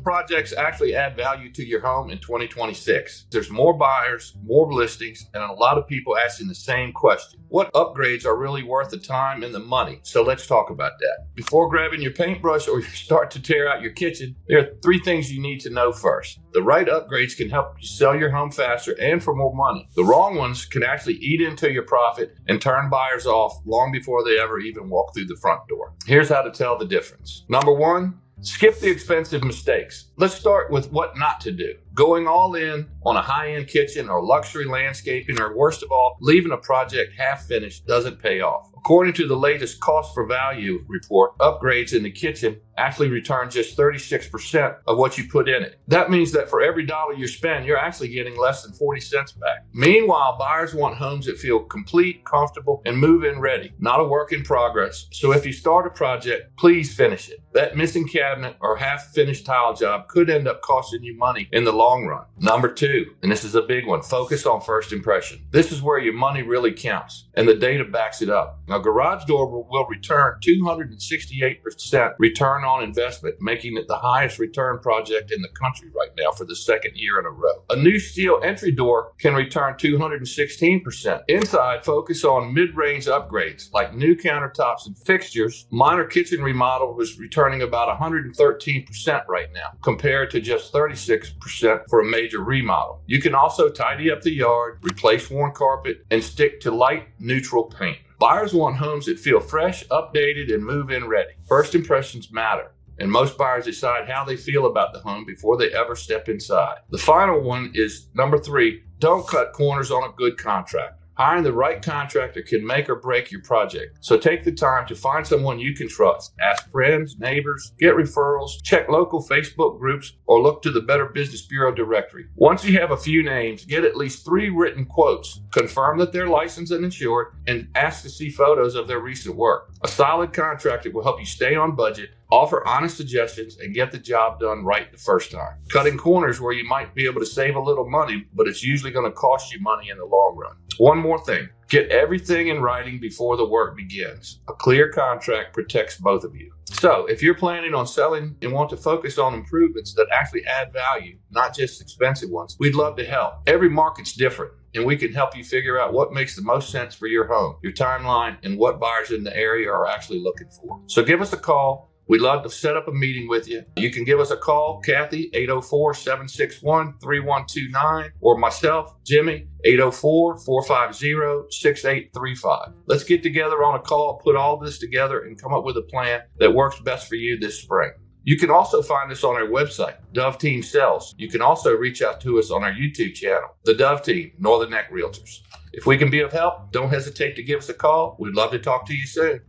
home projects actually add value to your home in 2026? There's more buyers, more listings, and a lot of people asking the same question. What upgrades are really worth the time and the money? So let's talk about that. Before grabbing your paintbrush or you start to tear out your kitchen, there are 3 things you need to know first. The right upgrades can help you sell your home faster and for more money. The wrong ones can actually eat into your profit and turn buyers off long before they ever even walk through the front door. Here's how to tell the difference. Number 1, skip the expensive mistakes. Let's start with what not to do. Going all in on a high-end kitchen or luxury landscaping, or worst of all, leaving a project half finished doesn't pay off. According to the latest cost for value report, upgrades in the kitchen actually return just 36% of what you put in it. That means that for every dollar you spend, you're actually getting less than 40 cents back. Meanwhile, buyers want homes that feel complete, comfortable, and move-in ready, not a work in progress. So if you start a project, please finish it. That missing cabinet or half-finished tile job could end up costing you money in the long run. Number 2, and this is a big one, focus on first impression. This is where your money really counts, and the data backs it up. A garage door will return 268% return on investment, making it the highest return project in the country right now for the 2nd year in a row. A new steel entry door can return 216%. Inside, focus on mid-range upgrades like new countertops and fixtures. Minor kitchen remodel was returning about 113% right now, compared to just 36% for a major remodel. You can also tidy up the yard, replace worn carpet, and stick to light neutral paint. Buyers want homes that feel fresh, updated, and move-in ready. First impressions matter, and most buyers decide how they feel about the home before they ever step inside. The final one is number 3, don't cut corners on a good contractor. Hiring the right contractor can make or break your project. So take the time to find someone you can trust. Ask friends, neighbors, get referrals, check local Facebook groups, or look to the Better Business Bureau directory. Once you have a few names, get at least 3 written quotes. Confirm that they're licensed and insured, and ask to see photos of their recent work. A solid contractor will help you stay on budget, offer honest suggestions, and get the job done right the first time. Cutting corners where you might be able to save a little money, but it's usually going to cost you money in the long run. One more thing, get everything in writing before the work begins. A clear contract protects both of you. So if you're planning on selling and want to focus on improvements that actually add value, not just expensive ones, we'd love to help. Every market's different, and we can help you figure out what makes the most sense for your home, your timeline, and what buyers in the area are actually looking for. So give us a call. We'd love to set up a meeting with you. You can give us a call, Kathy, 804-761-3129, or myself, Jimmy, 804-450-6835. Let's get together on a call, put all this together, and come up with a plan that works best for you this spring. You can also find us on our website, Dove Team Sells. You can also reach out to us on our YouTube channel, The Dove Team, Northern Neck Realtors. If we can be of help, don't hesitate to give us a call. We'd love to talk to you soon.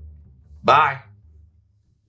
Bye.